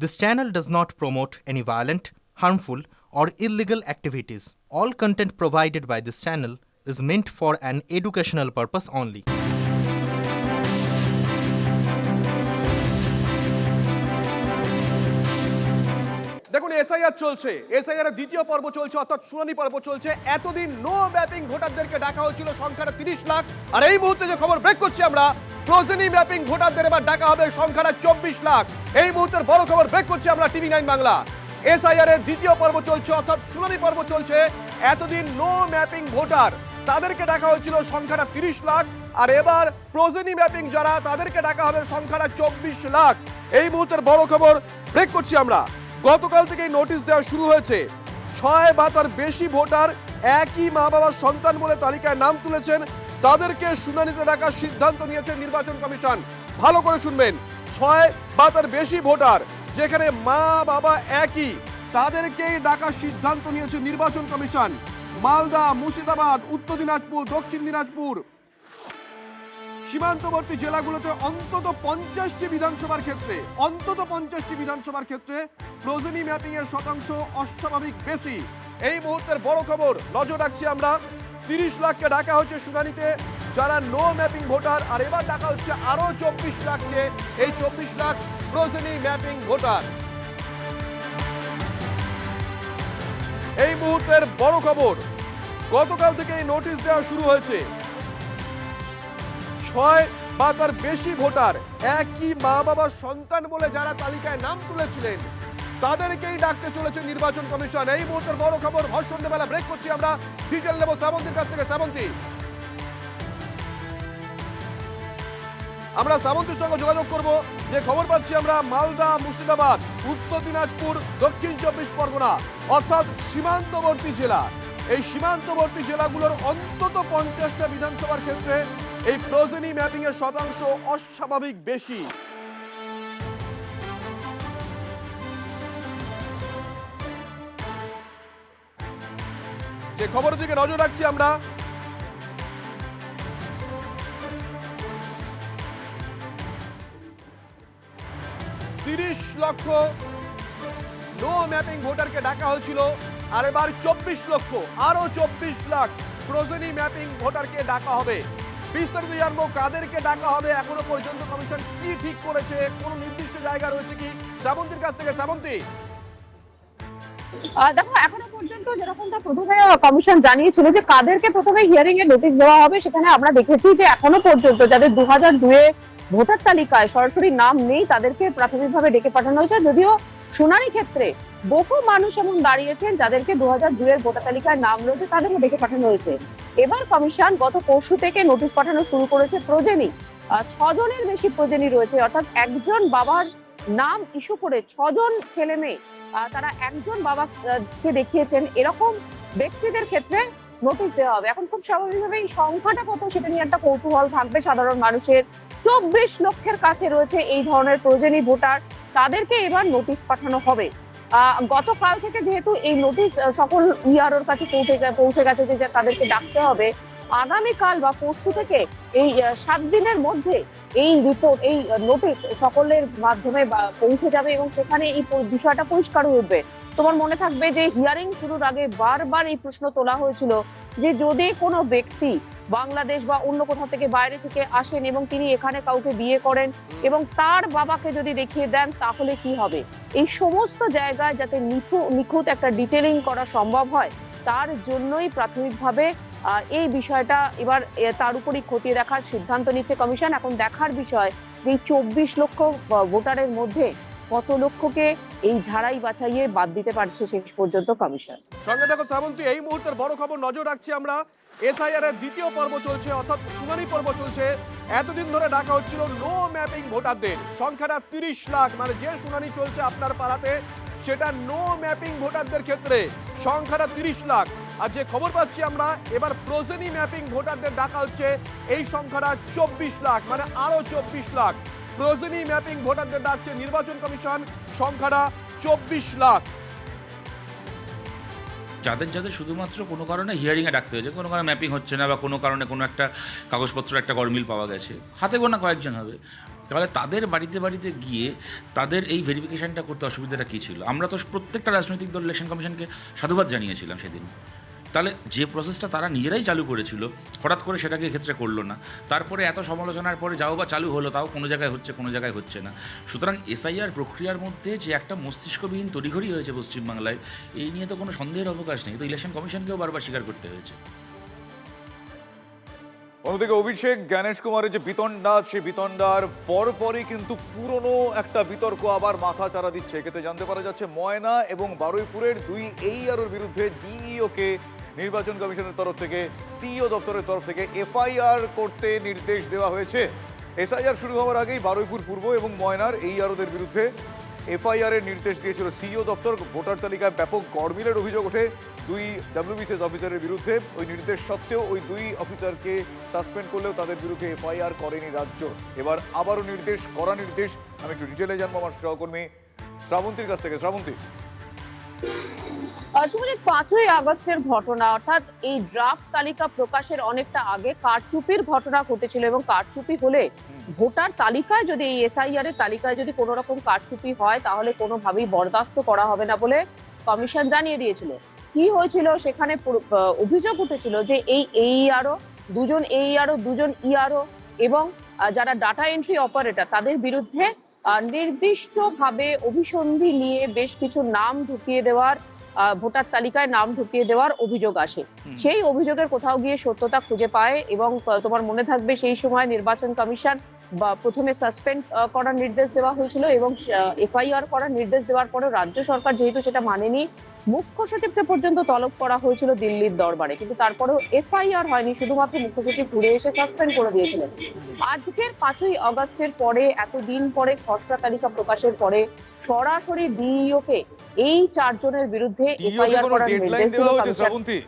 This channel does not promote any violent, harmful, or illegal activities. All content provided by this channel is meant for an educational purpose only. দেখুন SIR চলছে, SIR এর দ্বিতীয় পর্ব চলছে, অর্থাৎ শুনানি পর্ব চলছে। এতদিন নো ম্যাপিং ভোটারদেরকে ডাকা হয়েছিল, সংখ্যাটা 30 লাখ। আর এই মুহূর্তে যে খবর ব্রেক করছি আমরা, প্রয়োজনী ম্যাপিং ভোটারদের এবার ডাকা হবে, সংখ্যাটা 24 লাখ। এই মুহূর্তের বড় খবর ব্রেক করছি আমরা টিভি9 বাংলা। এসআইআর এর দ্বিতীয় পর্ব চলছে, অর্থাৎ শুনানি পর্ব চলছে। এতদিন নো ম্যাপিং ভোটার তাদেরকে ডাকা হয়েছিল, সংখ্যাটা 30 লাখ। আর এবার প্রয়োজনী ম্যাপিং যারা তাদেরকে ডাকা হবে, সংখ্যাটা 24 লাখ। এই মুহূর্তের বড় খবর ব্রেক করছি আমরা। গতকাল থেকেই নোটিশ দেওয়া শুরু হয়েছে। 6 বা তার বেশি ভোটার একই মা বাবার সন্তান বলে তালিকায় নাম তুলেছেন, তাদেরকে শুনানিতে ডাকার সিদ্ধান্ত নিয়েছে নির্বাচন কমিশন। ভালো করে শুনবেন, 6 বা তার বেশি ভোটার যেখানে মা বাবা একই, তাদেরকেই ডাকার সিদ্ধান্ত নিয়েছে নির্বাচন কমিশন। মালদা, মুর্শিদাবাদ, উত্তর দিনাজপুর, দক্ষিণ দিনাজপুর সীমান্তবর্তী জেলাগুলোতে অন্তত 50টি বিধানসভার ক্ষেত্রে প্রয়োজনী ম্যাপিং এর শতাংশ অস্বাভাবিক বেশি। এই মুহূর্তের বড় খবর নজর রাখছি আমরা। 30 লাখকে ডাকা হচ্ছে শুনানিতে যারা নো ম্যাপিং ভোটার, আর এবার ডাকা হচ্ছে আরো 24 লাখকে। এই 24 লাখ প্রয়োজনী ম্যাপিং ভোটার। এই মুহূর্তের বড় খবর, গতকাল থেকে এই নোটিশ দেওয়া শুরু হয়েছে। 6 বা তার বেশি ভোটার একই মা বাবার সন্তান বলে যারা তালিকায় নাম তুলেছিলেন, তাদেরকেই ডাকতে চলেছে নির্বাচন কমিশন। এই মুহূর্তের বড় খবর, ভাষণ বেলা ব্রেক করছি আমরা। ডিটেল নেব শ্রাবন্তীর কাছ থেকে। শ্রাবন্তী, আমরা শ্রাবন্তীর সঙ্গে যোগাযোগ করব। যে খবর পাচ্ছি আমরা, মালদা, মুর্শিদাবাদ, উত্তর দিনাজপুর, দক্ষিণ 24 পরগনা, অর্থাৎ সীমান্তবর্তী জেলা। এই সীমান্তবর্তী জেলাগুলোর অন্তত 50টা বিধানসভার ক্ষেত্রে এই প্রয়োজনী ম্যাপিং এর শতাংশ অস্বাভাবিক বেশি। যে খবরের দিকে নজর রাখছি আমরা, 30 লক্ষ নো ম্যাপিং ভোটারকে ডাকা হয়েছিল, আর এবার 24 লক্ষ, আরো 24 লাখ প্রয়োজনী ম্যাপিং ভোটারকে ডাকা হবে। বিস্তারিত জানবো কাদেরকে ডাকা হবে, এখনো পর্যন্ত কমিশন কি ঠিক করেছে, কোন নির্দিষ্ট জায়গা রয়েছে কি? শ্রাবন্তীর কাছ থেকে। শ্রাবন্তী, দেখো এখনো পর্যন্ত যেরকমটা প্রথমে কমিশন জানিয়েছিল যে কাদেরকে প্রথমে হিয়ারিং এর নোটিশ দেওয়া হবে, সেখানে আমরা দেখেছি যে এখনো পর্যন্ত যাদের 2002 ভোটার তালিকায় সরাসরি নাম নেই তাদেরকে প্রাথমিকভাবে ডেকে পাঠানো হয়েছে। যদিও শুনানি ক্ষেত্রে বহু মানুষ এমন দাঁড়িয়েছেন যাদেরকে 2002 ভোটার তালিকায় নাম রয়েছে, তাদেরকে ডেকে পাঠানো হয়েছে। এবার কমিশন গত পরশু থেকে নোটিশ পাঠানো শুরু করেছে প্রজেনী। 6 জনের বেশি প্রজেনী রয়েছে, অর্থাৎ একজন বাবার নাম ইস্যু করে 6 জন ছেলে মেয়ে তারা একজন বাবাকে দেখিয়েছেন, এরকম ব্যক্তিদের ক্ষেত্রে নোটিশ দেওয়া হবে। এখন খুব স্বাভাবিকভাবে এই সংখ্যাটা কত সেটা নিয়ে একটা কৌতূহল থাকবে সাধারণ মানুষের। 24 লক্ষের কাছে রয়েছে এই ধরনের প্রয়োজনীয় ভোটার, তাদেরকে এবার নোটিশ পাঠানো হবে। গতকাল থেকে যেহেতু এই নোটিশ সকল ইআরওর কাছে পৌঁছে গেছে যে তাদেরকে ডাকতে হবে, আগামীকাল বা পরশু থেকে এই 7 দিনের মধ্যে এই রিপোর্ট, এই নোটিশ সকলের মাধ্যমে পৌঁছে যাবে এবং সেখানে এই বিষয়টা পরিষ্কার হয়ে উঠবে। তোমার মনে থাকবে যে হিয়ারিং শুরুর আগে বারবার এই প্রশ্ন তোলা হয়েছিল যে যদি কোনো ব্যক্তি বাংলাদেশ বা অন্য কোথাও থেকে বাইরে থেকে আসেন এবং তিনি এখানে কাউকে বিয়ে করেন এবং তার বাবাকে যদি দেখিয়ে দেন তাহলে কি হবে। এই সমস্ত জায়গায় যাতে নিখুঁত একটা ডিটেলিং করা সম্ভব হয়, তার জন্যই প্রাথমিকভাবে এই বিষয়টা এবার তার উপরই খতিয়ে দেখার সিদ্ধান্ত নিচ্ছে কমিশন। এখন দেখার বিষয় যে 24 লক্ষ ভোটারের মধ্যে কত লক্ষকে এই ঝাড়াই বাছাইয়ে বাদ দিতে পারছে শেষ পর্যন্ত কমিশন। সঙ্গে দেখো শ্রাবন্তী, এই মুহূর্তের বড় খবর নজর রাখছি আমরা। এসআইআর এর দ্বিতীয় পর্ব চলছে, অর্থাৎ শুনানি পর্ব চলছে। এতদিন ধরে ডাকা হচ্ছিল নো ম্যাপিং ভোটারদের, সংখ্যাটা 30 লাখ। মানে যে শুনানি চলছে আপনার পাড়াতে, সেটা নো ম্যাপিং ভোটারদের ক্ষেত্রে সংখ্যাটা 30 লাখ। আর যে খবর পাচ্ছি আমরা, এবার প্রয়োজনী ম্যাপিং ভোটারদের ডাকা হচ্ছে, এই সংখ্যাটা 24 লাখ, মানে আরো 24 লাখ প্রয়োজনী ম্যাপিং ভোটারদের ডাকছে নির্বাচন কমিশন, সংখ্যাটা 24 লাখ। যাদের যাদের শুধুমাত্র কোনো কারণে হিয়ারিংয়ে ডাকতে হয়েছে, কোনো কারণে ম্যাপিং হচ্ছে না বা কোনো কারণে কোনো একটা কাগজপত্র একটা গরমিল পাওয়া গেছে, হাতে গোনা কয়েকজন হবে, তাহলে তাদের বাড়িতে বাড়িতে গিয়ে তাদের এই ভেরিফিকেশনটা করতে অসুবিধাটা কী ছিল? আমরা তো প্রত্যেকটা রাজনৈতিক দল ইলেকশন কমিশনকে সাধুবাদ জানিয়েছিলাম সেদিন। তাহলে যে প্রসেসটা তারা নিজেরাই চালু করেছিল, হঠাৎ করে সেটাকে এক্ষেত্রে করলো না। তারপরে এত সমালোচনার পরে যাও বা চালু হলো, তাও কোনো জায়গায় হচ্ছে, কোনো জায়গায় হচ্ছে না। সুতরাং এসআইআর প্রক্রিয়ার মধ্যে যে একটা মস্তিষ্কবিহীন তড়িঘড়ি হয়েছে পশ্চিমবাংলায়, এই নিয়ে তো কোনো সন্দেহের অবকাশ নেই। তো ইলেকশন কমিশনকেও বারবার স্বীকার করতে হয়েছে। অন্যদিকে অভিষেক জ্ঞানেশ কুমারের যে বিতণ্ডা, সেই বিতণ্ডার পরপরই কিন্তু পুরনো একটা বিতর্ক আবার মাথা চাড়া দিচ্ছে। এক্ষেত্রে জানতে পারা যাচ্ছে ময়না এবং বারুইপুরের দুই AEROর বিরুদ্ধে ডিইওকে নির্বাচন কমিশনের তরফ থেকে, সিইও দপ্তরের তরফ থেকে FIR করতে নির্দেশ দেওয়া হয়েছে। SIR শুরু হওয়ার আগেই বারুইপুর পূর্ব এবং ময়নার AEROদের বিরুদ্ধে FIR এর নির্দেশ দিয়েছিল সিইও দপ্তর। ভোটার তালিকায় ব্যাপক গড়মিলের অভিযোগ ওঠে দুই WBCS অফিসারের বিরুদ্ধে। ওই নির্দেশ সত্ত্বেও ওই দুই অফিসারকে সাসপেন্ড করলেও তাদের বিরুদ্ধে FIR করেনি রাজ্য। এবার আবারও নির্দেশ, করা নির্দেশ। আমি একটু ডিটেলে জানবো আমার সহকর্মী শ্রাবন্তীর কাছ থেকে। শ্রাবন্তী, আসলে 5ই আগস্টের ঘটনা, অর্থাৎ এই ড্রাফট তালিকা প্রকাশের অনেকটা আগে কারচুপির ঘটনা ঘটেছিল, এবং কারচুপি হলে ভোটার তালিকায় যদি এই SIR এর তালিকায় যদি কোনো রকম কারচুপি হয় তাহলে কোনোভাবেই বরদাস্ত করা হবে না বলে কমিশন জানিয়ে দিয়েছিল। কি হয়েছিল সেখানে অভিযোগ উঠেছিল যে এই AERO, দুজন AERO, দুজন ERO এবং যারা ডাটা এন্ট্রি অপারেটর, তাদের বিরুদ্ধে নির্দিষ্টভাবে অভিসন্ধি নিয়ে বেশ কিছু নাম ঢুকিয়ে দেওয়ার, ভোটার তালিকায় নাম ঢুকিয়ে দেওয়ার অভিযোগ আসে। সেই অভিযোগের কোথাও গিয়ে সত্যতা খুঁজে পায়, এবং তোমার মনে থাকবে সেই সময় নির্বাচন কমিশন বা প্রথমে সাসপেন্ড করার নির্দেশ দেওয়া হয়েছিল, এবং FIR করার নির্দেশ দেওয়ার পরে রাজ্য সরকার যেহেতু সেটা মানেনি, মুখ্য সচিবকে পর্যন্ত তলব করা হয়েছিল দিল্লির দরবারে, কিন্তু তারপরেও FIR হয়নি, শুধুমাত্র মুখ্য সচিব ঘুরে এসে সাসপেন্ড করে দিয়েছিলেন। আজকের 5ই আগস্টের পরে, এতদিন পরে খসড়া তালিকা প্রকাশের পরে সরাসরি ডিইওকে এই 4 জনের বিরুদ্ধে FIR করার নির্দেশ দেওয়া হয়েছে। শ্রাবন্তী,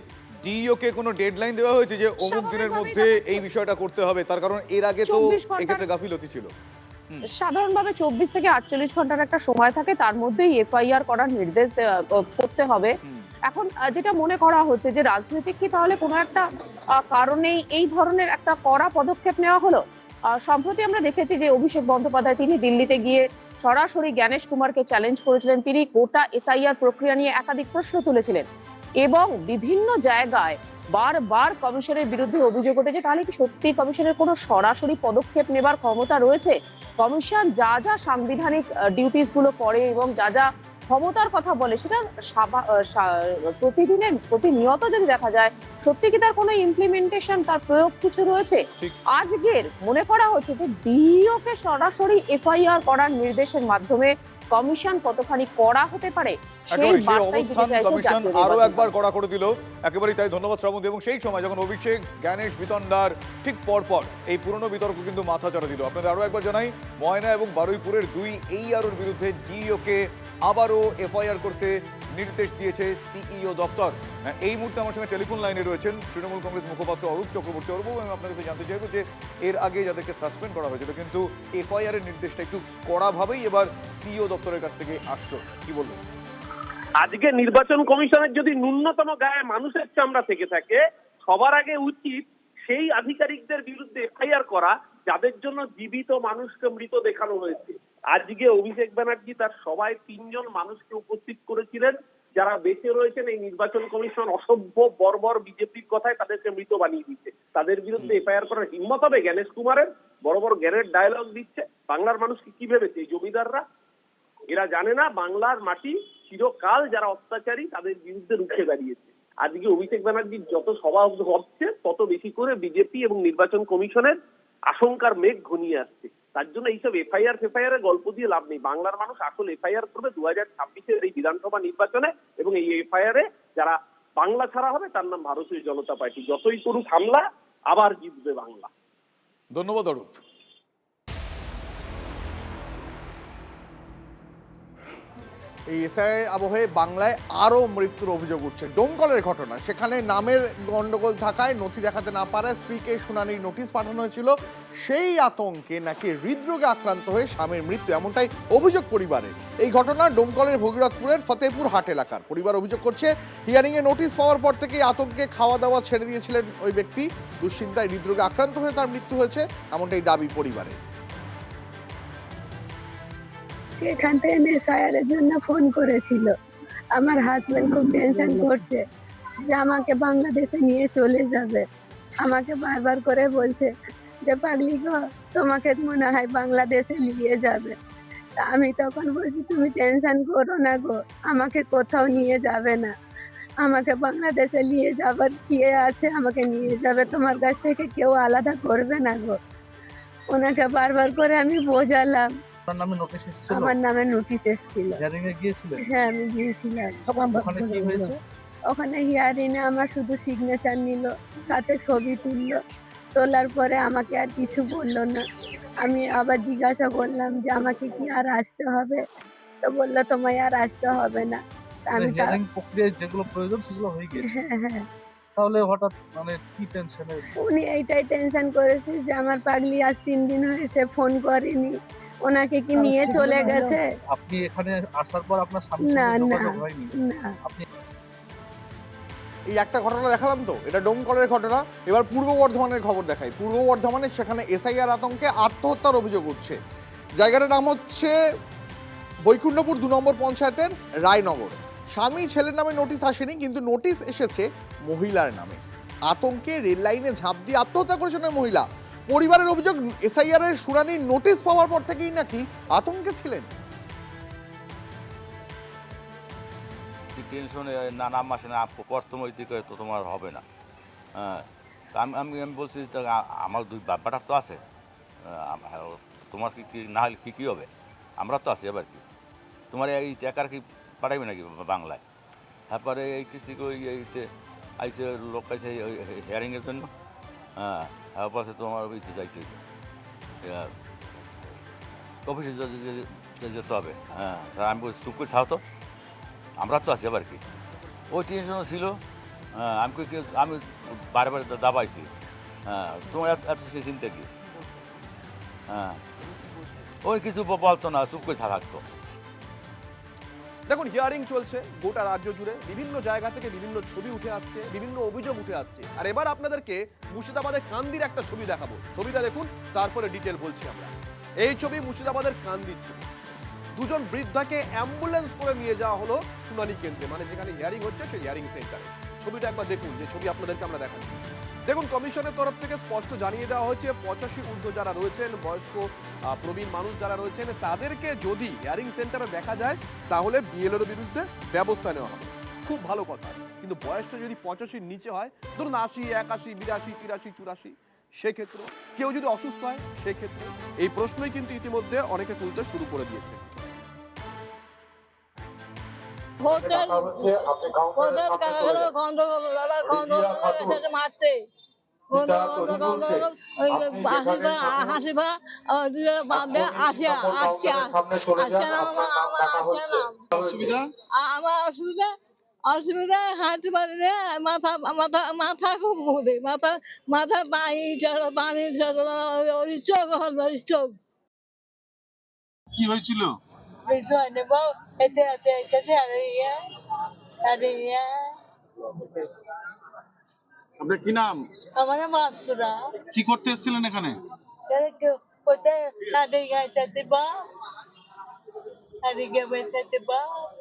ডিইওকে কোনো ডেডলাইন দেওয়া হয়েছে যে অমুক দিনের মধ্যে এই বিষয়টা করতে হবে? তার কারণ এর আগে তো এক্ষেত্রে গাফিলতি ছিল। সাধারণভাবে 24 থেকে 48 ঘন্টার একটা সময় থাকে, তার মধ্যেই FIR করার নির্দেশ করতে হবে। এখন যেটা মনে করা হচ্ছে যে রাজনৈতিক কি তাহলে কোনো একটা কারণেই এই ধরনের একটা কড়া পদক্ষেপ নেওয়া হলো। সম্প্রতি আমরা দেখেছি যে অভিষেক বন্দ্যোপাধ্যায় তিনি দিল্লিতে গিয়ে সরাসরি জ্ঞানেশ কুমারকে চ্যালেঞ্জ করেছিলেন। তিনি গোটা SIR প্রক্রিয়া নিয়ে একাধিক প্রশ্ন তুলেছিলেন, এবং বিভিন্ন জায়গায় বারবার কমিশনের বিরুদ্ধে অভিযোগ উঠেছে। তাহলে কি সত্যি কমিশনের কোনো সরাসরি পদক্ষেপ নেবার ক্ষমতা রয়েছে? কমিশন যা যা সাংবিধানিক ডিউটিস গুলো করে এবং যা যা ক্ষমতার কথা বলে, সেটা প্রতিনিয়ত যদি দেখা যায়, সত্যি কি তার কোনো ইমপ্লিমেন্টেশন, তার প্রয়োগ কিছু রয়েছে? আজকের মনে করা হচ্ছে যে ডিইওকে সরাসরি FIR করার নির্দেশের মাধ্যমে কমিশন কতখানি কড়া হতে পারে, সেই বার্তাই দিতে চাইছে কমিশন জাতীয় আরো নির্বাচন একবার কড়া করে দিল। একেবারেই তাই, ধন্যবাদ শ্রাবন্তী। এবং সেই সময় যখন অভিষেক জ্ঞানেশ বিতণ্ডার ঠিক পরপর এই পুরনো বিতর্ক কিন্তু মাথা চাড়া দিল। আপনাদের আরো একবার জানাই, ময়না এবং বারুইপুরের দুই AEROর বিরুদ্ধে ডিইওকে আবারও FIR করতে নির্দেশ দিয়েছে সিইও দপ্তর। এই মুহূর্তে আমার সঙ্গে টেলিফোন লাইনে রয়েছেন তৃণমূল কংগ্রেস মুখপাত্র অরূপ চক্রবর্তী। অরূপ, আমি আপনার কাছে জানতে চাইবো যে এর আগে যাদেরকে সাসপেন্ড করা হয়েছিল, কিন্তু FIR এর নির্দেশটা একটু কড়াভাবেই এবার সিইও দপ্তরের কাছ থেকে আসলো, কি বলবেন? আজকে নির্বাচন কমিশনের যদি ন্যূনতম গায়ে মানুষের চামড়া থেকে থাকে, সবার আগে উচিত সেই আধিকারিকদের বিরুদ্ধে FIR করা যাদের জন্য জীবিত মানুষকে মৃত দেখানো হয়েছে। আজকে অভিষেক ব্যানার্জি তার সবাই 3 জন মানুষকে উপস্থিত করেছিলেন যারা বেঁচে রয়েছেন। এই নির্বাচন কমিশন অসভ্য বর্বর বিজেপির কথায় তাদেরকে মৃত বানিয়ে দিচ্ছে। তাদের বিরুদ্ধে FIR করার হিম্মত হবে জ্ঞানেশ কুমারের? বড় বড় জ্ঞানের ডায়লগ দিচ্ছে। বাংলার মানুষকে কি ভেবেছে এই জমিদাররা? এরা জানে না বাংলার মাটি চিরকাল যারা অত্যাচারী তাদের বিরুদ্ধে রুখে দাঁড়িয়েছে। আজকে অভিষেক ব্যানার্জির যত সভা হচ্ছে তত বেশি করে বিজেপি এবং নির্বাচন কমিশনের আশঙ্কার মেঘ ঘনিয়ে আসছে। তার জন্য এইসব FIR এর গল্প দিয়ে লাভ নেই। বাংলার মানুষ আসল FIR করবে 2026-এর এই বিধানসভা নির্বাচনে, এবং এই FIR এ যারা বাংলা ছাড়া হবে তার নাম ভারতীয় জনতা পার্টি। যতই করুক হামলা, আবার জিতবে বাংলা। ধন্যবাদ অরূপ। এই এসআইয়ের আবহে বাংলায় আরও মৃত্যুর অভিযোগ উঠছে। ডোমকলের ঘটনা, সেখানে নামের গন্ডগোল থাকায় নথি দেখাতে না পারায় স্ত্রীকে শুনানির নোটিশ পাঠানো হয়েছিল। সেই আতঙ্কে নাকি হৃদরোগে আক্রান্ত হয়ে স্বামীর মৃত্যু, এমনটাই অভিযোগ পরিবারের। এই ঘটনা ডোমকলের ভগীরথপুরের ফতেপুর হাট এলাকার। পরিবার অভিযোগ করছে, হিয়ারিংয়ে নোটিশ পাওয়ার পর থেকেই আতঙ্কে খাওয়া দাওয়া ছেড়ে দিয়েছিলেন ওই ব্যক্তি। দুশ্চিন্তায় হৃদরোগে আক্রান্ত হয়ে তার মৃত্যু হয়েছে, এমনটাই দাবি পরিবারের। আমাকে এখান থেকে নেশায়ারের জন্য ফোন করেছিল। আমার হাজবেন্ড খুব টেনশন করছে যে আমাকে বাংলাদেশে নিয়ে চলে যাবে। আমাকে বারবার করে বলছে যে পাগলি গো, তোমাকে মনে হয় বাংলাদেশে নিয়ে যাবে। তা আমি তখন বলছি তুমি টেনশন করো না গো, আমাকে কোথাও নিয়ে যাবে না। আমাকে বাংলাদেশে নিয়ে যাবার কে আছে, আমাকে নিয়ে যাবে, তোমার কাছ থেকে কেউ আলাদা করবে না গো। ওনাকে বারবার করে আমি বোঝালাম। আপনার নামে নোটিশ এসেছিল? আমার নামে নোটিশ এসেছিল। হিয়ারিং এ গিয়েছিলেন? হ্যাঁ, আমি গিয়েছিলাম। ওখানে কি হয়েছে? ওখানে হিয়ারিং এ আমার শুধু সিগনেচার নিল, সাথে ছবি তুললো। তোলার পরে আমাকে আর কিছু বললো না। আমি আবার জিজ্ঞাসা করলাম যে আমাকে কি আর আসতে হবে? তো বললো তোমায় আর আসতে হবে না। তা আমি হিয়ারিং প্রক্রিয়ায় যেগুলো প্রয়োজন সেগুলো হয়ে গেছে। হ্যাঁ হ্যাঁ, তাহলে হঠাৎ মানে কি টেনশনে? উনি এইটাই টেনশন করেছে যে আমার পাগলি আজ 3 দিন হয়েছে ফোন করেনি, ওনাকে কি নিয়ে চলে গেছে। আপনি এখানে আসার পর আপনার স্বামীর না সঙ্গে না যোগাযোগ হয়নি? না, আপনি এই একটা ঘটনা দেখালাম তো, এটা ডোমকলের ঘটনা। এবার পূর্ব বর্ধমানের খবর দেখাই। পূর্ব বর্ধমানে সেখানে এসআইআর আতঙ্কে আত্মহত্যার অভিযোগ উঠছে। জায়গাটার নাম হচ্ছে বৈকুণ্ঠপুর 2 নম্বর পঞ্চায়েতের রায়নগর। স্বামী ছেলের নামে নোটিশ আসেনি, কিন্তু নোটিশ এসেছে মহিলার নামে। আতঙ্কে রেল লাইনে ঝাঁপ দিয়ে আত্মহত্যা করেছেন ওই মহিলা। পরিবারের অভিযোগ, এসআইআর এর শুনানির নোটিশ পাওয়ার পর থেকেই নাকি আতঙ্কে ছিলেন। টেনশনে নাম আসে না, অর্থনৈতিক তো তোমার হবে না। হ্যাঁ, আমি আমি আমি বলছি আমার 2 বাচ্চাটার তো আছে, তোমার কি না হলে কী হবে? আমরা তো আছি, এবার কি তোমার এই টাকার কি পাঠাইবে নাকি বাংলায়? তারপরে এই কিস্তি এইতে আইসে লোক আইসে হেয়ারিংয়ের জন্য। হ্যাঁ, তারপরে তোমার ওইতে যাইতে হইবে, অফিসে যেতে হবে। হ্যাঁ, আমি বলছি চুপ করে থাও তো, আমরা তো আছি, আবার কি ওই টেনশনও ছিল। হ্যাঁ, আমি বারে দাবাইছি। হ্যাঁ, তোমার এত চিন্তা কি? হ্যাঁ, ওই কিছু বলতো না, চুপ করে থাকতো। দেখুন, হিয়ারিং চলছে গোটা রাজ্য জুড়ে, বিভিন্ন জায়গা থেকে বিভিন্ন ছবি উঠে আসছে, বিভিন্ন অভিযোগ উঠে আসছে। আর এবার আপনাদেরকে মুর্শিদাবাদের কান্দির একটা ছবি দেখাবো। ছবিটা দেখুন, তারপরে ডিটেল বলছি আমরা। এই ছবি মুর্শিদাবাদের কান্দির ছবি। 2 জন বৃদ্ধাকে অ্যাম্বুলেন্স করে নিয়ে যাওয়া হলো শুনানি কেন্দ্রে, মানে যেখানে হিয়ারিং হচ্ছে সেই হিয়ারিং সেন্টারে। ছবিটা একবার দেখুন, যে ছবি আপনাদেরকে আমরা দেখাচ্ছি। দেখুন, কমিশনের তরফ থেকে স্পষ্ট জানিয়ে দেওয়া হয়েছে 85 ঊর্ধ্ব যারা রয়েছেন, বয়স্ক প্রবীণ মানুষ যারা রয়েছেন, তাদেরকে যদি হিয়ারিং সেন্টারে দেখা যায় তাহলে বিএলওর বিরুদ্ধে ব্যবস্থা নেওয়া হবে। খুব ভালো কথা, কিন্তু বয়সটা যদি 85-র নিচে হয়, ধরুন 80, 81, 82, 83, 84, সেক্ষেত্রে কেউ যদি অসুস্থ হয় সেক্ষেত্রে এই প্রশ্নই কিন্তু ইতিমধ্যে অনেকে তুলতে শুরু করে দিয়েছে। অসুবিধা হাঁটতে পারি না, মাথা খুব ঘুরে, মাথা পানি চোখ। কি হয়েছিল? আপনার কি নাম? আমার নাম মাকসুরা। কি করতে এসেছিলেন এখানে?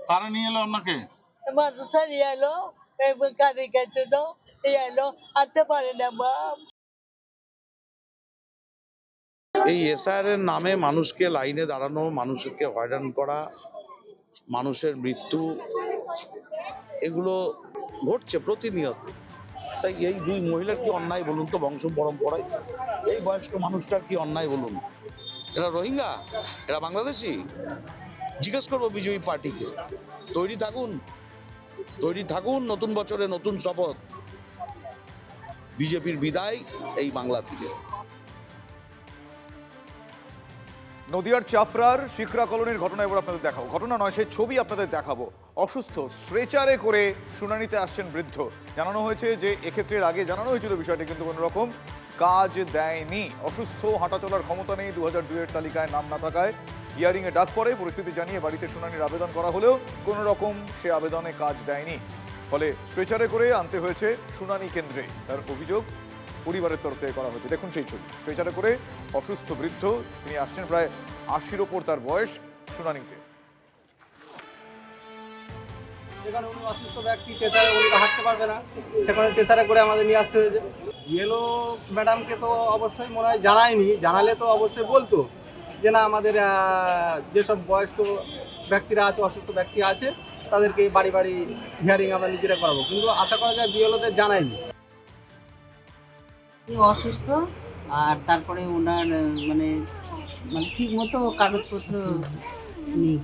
কারা নিয়ে এলো আপনাকে? এই এসআইআর এর নামে মানুষকে লাইনে দাঁড়ানো, মানুষকে হয়রান করা, মানুষের মৃত্যু, এগুলো ঘটছে প্রতিনিয়ত। তাই এই 2 মহিলার কি অন্যায় বলুন তো? বংশ পরম্পরায় এই বয়স্ক মানুষটার কি অন্যায় বলুন? এরা রোহিঙ্গা, এরা বাংলাদেশি? জিজ্ঞেস করবো বিজেপি পার্টিকে। তৈরি থাকুন, নতুন বছরে নতুন শপথ, বিজেপির বিদায় এই বাংলা থেকে। নদিয়ার চাপড়ার শিখরা কলোনির ঘটনা এবার আপনাদের দেখাবো। ঘটনা নয়, সেই ছবি আপনাদের দেখাবো। অসুস্থ, স্ট্রেচারে করে শুনানিতে আসছেন বৃদ্ধ। জানানো হয়েছে যে এক্ষেত্রে আগে জানানো হয়েছিল বিষয়টি, কিন্তু কোনো রকম কাজ দেয়নি। অসুস্থ, হাঁটা চলার ক্ষমতা নেই, 2002-এর তালিকায় নাম না থাকায় হিয়ারিংয়ে ডাক পড়ে। পরিস্থিতি জানিয়ে বাড়িতে শুনানির আবেদন করা হলেও কোনো রকম সে আবেদনে কাজ দেয়নি। ফলে স্ট্রেচারে করে আনতে হয়েছে শুনানি কেন্দ্রে। তার অভিযোগ পরিবারের তরফ থেকে করা হয়েছে। দেখুন সেই ছবি। স্ট্রেচারে করে অসুস্থ বৃদ্ধ, তিনি আসছেন, প্রায় 80-র ওপর তার বয়স। শুনানিতে। সেখানে উনি অসুস্থ ব্যক্তি, টেসারে উনি তো হাঁটতে পারবে না, সেখানে টেসারে করে আমাদের নিয়ে আসতে হয়েছে। ইয়েলো ম্যাডামকে তো অবশ্যই মনে হয় জানায়নি, জানালে তো অবশ্যই বলতো যে না আমাদের যেসব বয়স্ক ব্যক্তিরা আছে, অসুস্থ ব্যক্তি আছে, তাদেরকে বাড়ি বাড়ি হিয়ারিং আমরা নিজেরা করাবো, কিন্তু আশা করা যায় বিএলওদের জানায়নি। অসুস্থ, আর তারপরে ওনার মানে মানে ঠিক মতো কাগজপত্র নেই।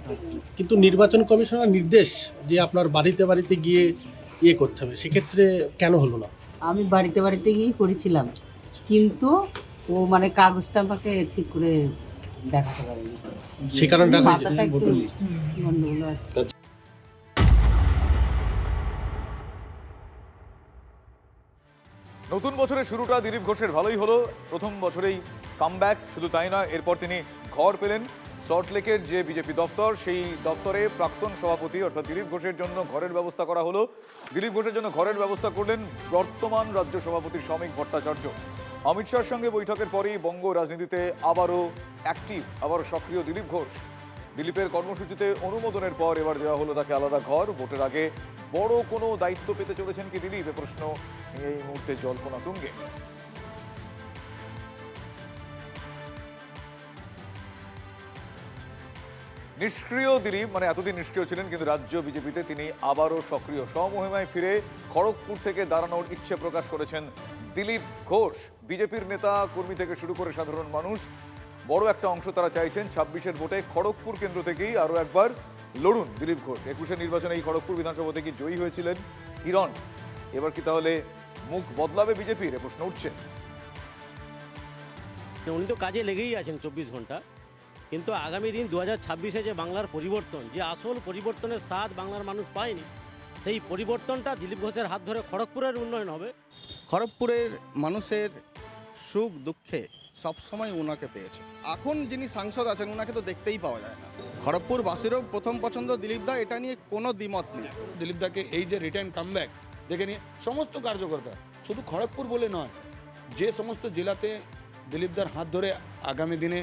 কিন্তু নির্বাচন কমিশনের নির্দেশ যে আপনার বাড়িতে বাড়িতে গিয়ে ইয়ে করতে হবে, সেক্ষেত্রে কেন হলো না? আমি বাড়িতে বাড়িতে গিয়ে করেছিলাম, কিন্তু ও মানে কাগজটা আমাকে ঠিক করে দেখাতে পারেনি, সে কারণে মাথাটা একটু গন্ডগোল আছে। নতুন বছরের শুরুটা দিলীপ ঘোষের ভালোই হলো। প্রথম বছরেই কামব্যাক, শুধু তাই নয়, এরপর তিনি ঘর পেলেন। সল্টলেকের যে বিজেপি দপ্তর, সেই দপ্তরে প্রাক্তন সভাপতি অর্থাৎ দিলীপ ঘোষের জন্য ঘরের ব্যবস্থা করা হলো। দিলীপ ঘোষের জন্য ঘরের ব্যবস্থা করলেন বর্তমান রাজ্য সভাপতি শ্রমিক ভট্টাচার্য। অমিত শাহর সঙ্গে বৈঠকের পরেই বঙ্গ রাজনীতিতে আবারও অ্যাক্টিভ, আবারও সক্রিয় দিলীপ ঘোষ। দিলীপের কর্মসূচিতে অনুমোদনের পর এবার দেওয়া হলো তাকে আলাদা ঘর। ভোটের আগে বড় কোনো দায়িত্ব পেতে চলেছেন কি দিলীপ, এ প্রশ্ন নিয়ে এই মুহূর্তে জল্পনা তুঙ্গে। নিষ্ক্রিয় দিলীপ, মানে এতদিন নিষ্ক্রিয় ছিলেন, কিন্তু রাজ্য বিজেপিতে তিনি আবারও সক্রিয়। স্বমহিমায় ফিরে খড়গপুর থেকে দাঁড়ানোর ইচ্ছে প্রকাশ করেছেন দিলীপ ঘোষ। বিজেপির নেতা কর্মী থেকে শুরু করে সাধারণ মানুষ বড় একটা অংশ তারা চাইছেন 26-এর ভোটে খড়গপুর কেন্দ্র থেকেই আরও একবার লড়ুন দিলীপ ঘোষ। 21-এর নির্বাচনে এই খড়গপুর বিধানসভা থেকে জয়ী হয়েছিলেন হিরণ। এবার কি তাহলে মুখ বদলাবে বিজেপির, এ প্রশ্ন উঠছে। উনি তো কাজে লেগেই আছেন 24 ঘন্টা, কিন্তু আগামী দিন 2026-এ যে বাংলার পরিবর্তন, যে আসল পরিবর্তনের স্বাদ বাংলার মানুষ পায়নি, সেই পরিবর্তনটা দিলীপ ঘোষের হাত ধরে খড়গপুরের উন্নয়ন হবে। খড়গপুরের মানুষের সুখ দুঃখে সবসময় ওনাকে পেয়েছে। এখন যিনি সাংসদ আছেন ওনাকে তো দেখতেই পাওয়া যায় না। খড়গপুরবাসীরও প্রথম পছন্দ দিলীপ দা, এটা নিয়ে কোনো দ্বিমত নেই। দিলীপ দাকে এই যে রিটার্ন কামব্যাক দেখে নিয়ে সমস্ত কার্যকর্তা, শুধু খড়গপুর বলে নয়, যে সমস্ত জেলাতে দিলীপ দার হাত ধরে আগামী দিনে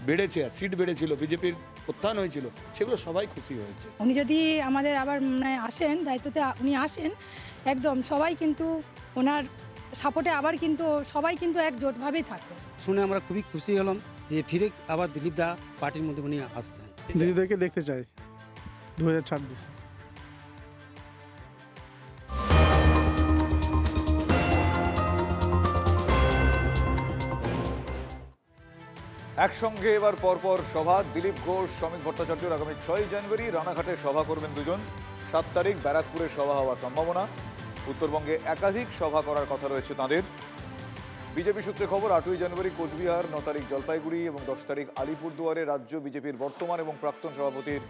বেড়েছে, সিট বেড়েছিল, বিজেপির উত্থান হয়েছিল, সেগুলো সবাই খুশি হয়েছে। উনি যদি আমাদের আবার মানে আসেন, দায়িত্বতে উনি আসেন, একদম সবাই কিন্তু ওনার সাপোর্টে আবার কিন্তু সবাই কিন্তু একজোটভাবেই থাকবে। শুনে আমরা খুবই খুশি হলাম যে ফিরে আবার দিলীপ দা পার্টির মধ্যে উনি আসছেন। দিলীপ দাকে দেখতে চাই 2026। একসঙ্গে এবার পরপর সভা। দিলীপ ঘোষ, শ্রমিক ভট্টাচার্যের আগামী 6 জানুয়ারি রানাঘাটে সভা করবেন দুজন। 7 তারিখ ব্যারাকপুরে সভা হওয়ার সম্ভাবনা। উত্তরবঙ্গে একাধিক সভা করার কথা রয়েছে তাঁদের। বিজেপি সূত্রে খবর, 8ই জানুয়ারি কোচবিহার, 9 তারিখ জলপাইগুড়ি এবং 10 তারিখ আলিপুরদুয়ারে রাজ্য বিজেপির বর্তমান এবং প্রাক্তন সভাপতির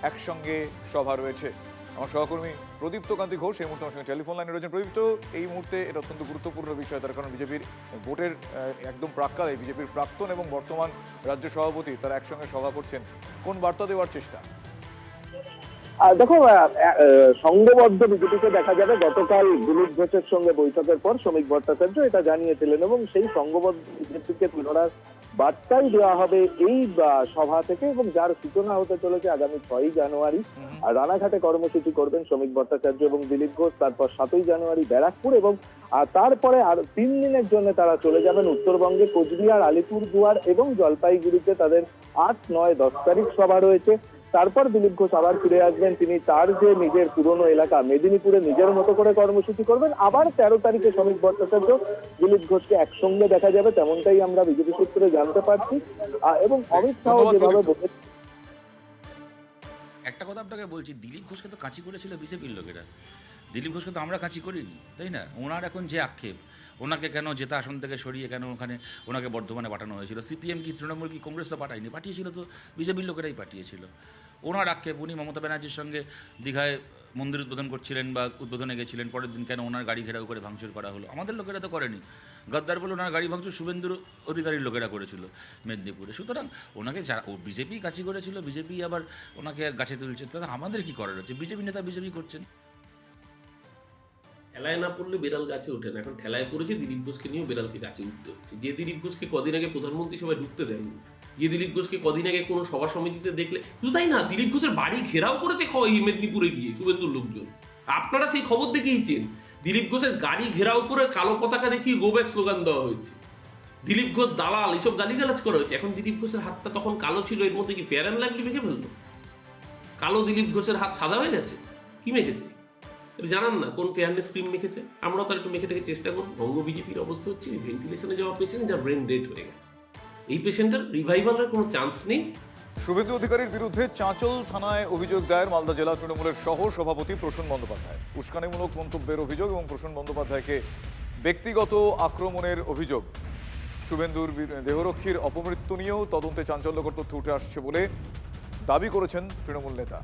একসঙ্গে সভা রয়েছে। আমার সহকর্মী প্রদীপ্ত কান্তি ঘোষ এই মুহূর্তে আমার সঙ্গে টেলিফোন লাইনে রয়েছেন। প্রদীপ্ত, এই মুহূর্তে এটা অত্যন্ত গুরুত্বপূর্ণ বিষয়, তার কারণ বিজেপির ভোটের একদম প্রাক্কালে বিজেপির প্রাক্তন এবং বর্তমান রাজ্য সভাপতি তারা একসঙ্গে সভা করছেন। কোন বার্তা দেওয়ার চেষ্টা? দেখো, সংঘবদ্ধ বিজেপিকে দেখা যাবে। গতকাল দিলীপ ঘোষের সঙ্গে বৈঠকের পর শ্রমিক ভট্টাচার্য এটা জানিয়েছিলেন এবং সেই সংঘবদ্ধ বিজেপিকে তুলে ধরার বার্তাই দেওয়া হবে এই সভা থেকে, এবং যার সূচনা হতে চলেছে আগামী 6ই জানুয়ারি। আর রানাঘাটে কর্মসূচি করবেন শ্রমিক ভট্টাচার্য এবং দিলীপ ঘোষ। তারপর 7ই জানুয়ারি ব্যারাকপুর, এবং তারপরে আর 3 দিনের জন্য তারা চলে যাবেন উত্তরবঙ্গে কোচবিহার, আলিপুরদুয়ার এবং জলপাইগুড়িতে। তাদের 8, 9, 10 তারিখ সভা রয়েছে। তারপর দিলীপ ঘোষ আবার ফিরে আসবেন। তিনি তার যে নিজের পুরনো এলাকা মেদিনীপুরে নিজের মতো করে কর্মসূচি করবেন। আবার 13 তারিখে শ্রমিক ভট্টাচার্য, দিলীপ ঘোষকে একসঙ্গে দেখা যাবে, তেমনটাই আমরা বিজেপি সূত্রে জানতে পারছি। এবং অমিত শাহ যেভাবে একটা কথা আপনাকে বলছি, দিলীপ ঘোষকে তো কাঁচি করেছিল বিজেপির লোকেরা, দিলীপ ঘোষকে তো আমরা কাঁচি করিনি, তাই না? ওনার এখন যে আক্ষেপ, ওনাকে কেন জেতা আসন থেকে সরিয়ে কেন ওখানে ওনাকে বর্ধমানে পাঠানো হয়েছিল? সিপিএম কি, তৃণমূল কি, কংগ্রেস তো পাঠায়নি, পাঠিয়েছিল তো বিজেপির লোকেরাই পাঠিয়েছিল। ওনার আক্ষেপ, উনি মমতা ব্যানার্জির সঙ্গে দীঘায় মন্দির উদ্বোধন করছিলেন বা উদ্বোধনে গেছিলেন, পরের দিন কেন ওনার গাড়ি ঘেরাও করে ভাঙচুর করা হলো? আমাদের লোকেরা তো করেনি। গদ্দার বলে ওনার গাড়ি ভাঙচুর শুভেন্দুর অধিকারীর লোকেরা করেছিল মেদিনীপুরে। সুতরাং ওনাকে যারা বিজেপি কাছে করেছিল, বিজেপি আবার ওনাকে গাছে তুলছে, তাহলে আমাদের কি করার আছে? বিজেপি নেতা বিজেপি করছেন। ঠেলায় না পড়লে বেড়াল গাছে ওঠে না। এখন ঠেলায় পড়েছে, দিলীপ ঘোষকে নিয়েও বেড়ালকে গাছে উঠতে হচ্ছে। যে দিলীপ ঘোষকে কদিন আগে প্রধানমন্ত্রী সভায় ঢুকতে দেয়নি, যে দিলীপ ঘোষকে কদিন আগে কোনো সভা সমিতিতে দেখলে, শুধু তাই না, দিলীপ ঘোষের বাড়ি ঘেরাও করেছে মেদিনীপুরে গিয়ে শুভেন্দুর লোকজন। আপনারা সেই খবর দেখেইছেন, দিলীপ ঘোষের গাড়ি ঘেরাও করে কালো পতাকা দেখিয়ে গো ব্যাক স্লোগান দেওয়া হয়েছে। দিলীপ ঘোষ দালাল, এইসব গালিগালাজ করা হয়েছে। এখন দিলীপ ঘোষের হাতটা তখন কালো ছিল, এর মধ্যে কি ফেয়ার অ্যান্ড লাভলি মেখে ফেললো? কালো দিলীপ ঘোষের হাত সাদা হয়ে গেছে? কি মেখেছে এটা জানান না, কোন ফেয়ারনেস ক্রিম মেখেছে? আমরাও তার একটু মেখে চেষ্টা করব। বঙ্গ বিজেপির অবস্থা হচ্ছে ভেন্টিলেশনে যাওয়া পেশেন্ট যার ব্রেন ডেড হয়ে গেছে, এই পেশেন্টের রিভাইভালের কোনো চান্স নেই। শুভেন্দু অধিকারীর বিরুদ্ধে চাঁচল থানায় অভিযোগ দায়ের মালদা জেলা তৃণমূলের সহ সভাপতি প্রসূন বন্দ্যোপাধ্যায়। উস্কানিমূলক মন্তব্যের অভিযোগ এবং প্রসূন বন্দ্যোপাধ্যায়কে ব্যক্তিগত আক্রমণের অভিযোগ। শুভেন্দুর দেহরক্ষীর অপমৃত্যু নিয়েও তদন্তে চাঞ্চল্যকর তথ্য উঠে আসছে বলে দাবি করেছেন তৃণমূল নেতা।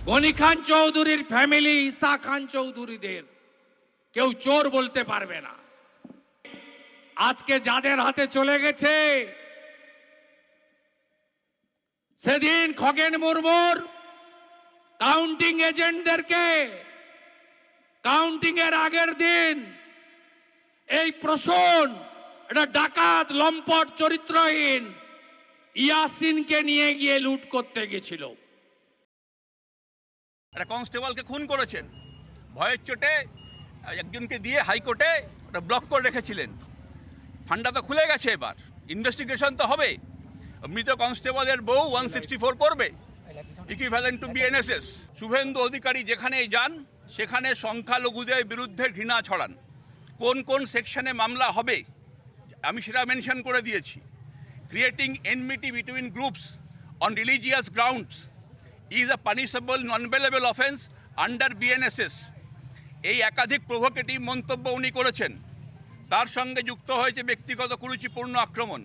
গনি খান চৌধুরীর ফ্যামিলি ঈসা খান চৌধুরীদের কেউ চোর বলতে পারবে না। আজকে যাদের হাতে চলে গেছে, সেদিন খগেন মুর্মুর কাউন্টিং এজেন্টদেরকে কাউন্টিং এর আগের দিন এই প্রসূন এটা ডাকাত লম্পট চরিত্রহীন ইয়াসিনকে নিয়ে গিয়ে লুট করতে গেছিল। একটা কনস্টেবলকে খুন করেছেন, ভয়ের চোটে একজনকে দিয়ে হাইকোর্টে ওটা ব্লক করে রেখেছিলেন। ফান্ডা তো খুলে গেছে, এবার ইনভেস্টিগেশন তো হবে। মৃত কনস্টেবলের বউ 164 করবে, equivalent to BNSS. Suvendu Adhikari যেখানেই যান সেখানে সংখ্যালঘুদের বিরুদ্ধে ঘৃণা ছড়ান। কোন কোন সেকশনে মামলা হবে আমি সেটা মেনশন করে দিয়েছি। Creating enmity between groups on religious grounds is a punishable non-bailable offence under BNSS। এই একাধিক প্রভোকেটিভ মন্তব্য উনি করেছেন, তার সঙ্গে যুক্ত হয়েছে ব্যক্তিগত কুরুচিপূর্ণ আক্রমণ।